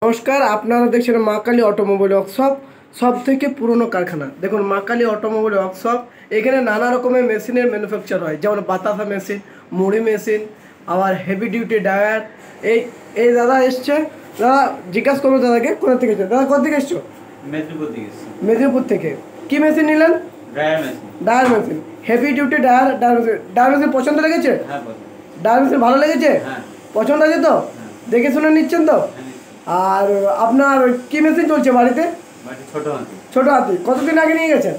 নমস্কার, আপনারা দেখছেন মা কালী অটোমোবাইল ওয়ার্কশপ, সব থেকে পুরনো কারখানা। দেখুন মা কালী অটোমোবাইল ওয়ার্কশপ, এখানে নানা রকমের মেশিনের ম্যানুফ্যাকচার হয়, যেমন বাতাসা মেশিন, মুড়ি মেশিন, আবার হেভি ডিউটি ডায়ার। এই এই দাদা এসছে, দাদা জিজ্ঞাসা করবো দাদাকে কোথা থেকে এসছো। দাদা কোথা থেকে এসছো? মেদিনীপুর থেকে এসেছি। মেদিনীপুর থেকে। কি মেশিন নিলেন? Dryer machine. Dryer machine, heavy duty dryer. Dryer machine পছন্দ লেগেছে? হ্যাঁ পছন্দ। ডায়ার মেশিন ভালো লেগেছে? হ্যাঁ। পছন্দ আছে তো? দেখে শুনে নিচ্ছেন তো? আর আপনার কি মেশিন চলছে বাড়িতে? ছোট হাতি। ছোট হাতি কতদিন আগে নিয়ে গেছেন?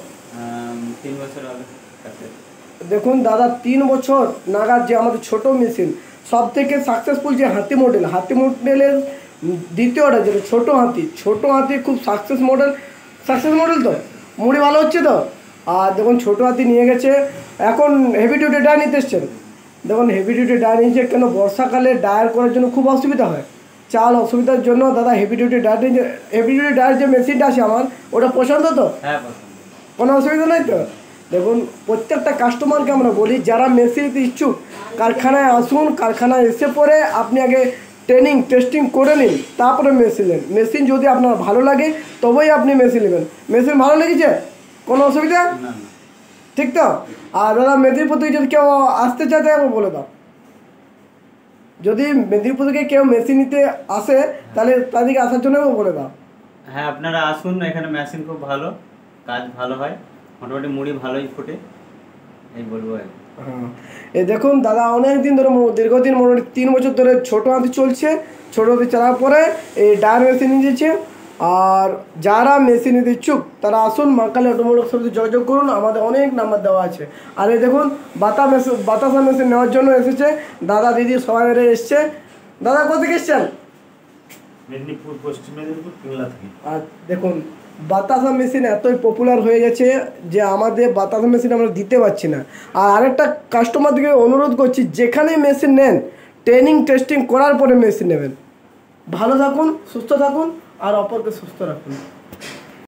3 বছর আগে। দেখুন দাদা, 3 বছর নাগাদ যে আমাদের ছোট মেশিন, সব থেকে সাকসেসফুল যে হাতি মডেলের দ্বিতীয়টা যেটা ছোট হাতি খুব সাকসেস মডেল তো মুড়ি ভালো হচ্ছে তো। আর দেখুন ছোট হাতি নিয়ে গেছে। এখন হেভি ডিউটি ডায়ার নিতে এসছেন। দেখুন হেভি ডিউটি ডায়ার নিয়েছে, কেন বর্ষাকালে ডায়ার করার জন্য খুব অসুবিধা হয়, চাল অসুবিধার জন্য দাদা হেভি ডিউটি ডায়ার যে মেশিনটা আছে আমার, ওটা পছন্দ তো? হ্যাঁ পছন্দ। কোনো অসুবিধা নেই তো? দেখুন প্রত্যেকটা কাস্টমারকে আমরা বলি, যারা মেশিন নিতে ইচ্ছুক কারখানায় আসুন। কারখানায় এসে পরে আপনি আগে টেস্টিং করে নিন, তারপরে মেশিন নেন। মেশিন যদি আপনার ভালো লাগে তবেই আপনি মেশিন নেবেন। মেশিন ভালো লেগেছে? কোনো অসুবিধা? না। ঠিক তো? আর দাদা মেদিনীপুর থেকে যদি কেউ আসতে চায় তাহলে বলে দাও। যদি মেদিনীপুর থেকে কেউ মেশিন নিতে আসে তাহলে তাদেরকে আসার জন্য বলে দাও। হ্যাঁ আপনারা আসুন, এখানে মেশিন খুব ভালো, কাজ ভালো হয়, মোটামুটি মুড়ি ভালোই ফোটে, এই বলবো। হ্যাঁ, এই দেখুন দাদা অনেক দিন ধরে, দীর্ঘদিন মোটামুটি 3 বছর ধরে ছোট হাতি চলছে। ছোট হাতি চালার পরে এই ডায়ার মেশিন নিয়েছে। আর যারা মেশিন নিতে ইচ্ছুক তারা আসুন, মা কালী অটোমোবাইল সাথে যোগাযোগ করুন, আমাদের অনেক নাম্বার দেওয়া আছে। আর এই দেখুন বাতাসা মেশিন নেওয়ার জন্য এসেছে দাদা দিদি সবাই মিলে এসছে। দাদা কোথা থেকে এসছেন? মেদিনীপুর, পশ্চিম মেদিনীপুর, পিংলা থেকে। আর দেখুন বাতাসা মেশিন এতই পপুলার হয়ে গেছে যে আমাদের বাতাসা মেশিন আমরা দিতে পারছি না। আর আরেকটা কাস্টমারদেরকে অনুরোধ করছি, যেখানে মেশিন নেন টেস্টিং করার পরে মেশিন নেবেন। ভালো থাকুন, সুস্থ থাকুন, আর অপরকে সুস্থ রাখুন।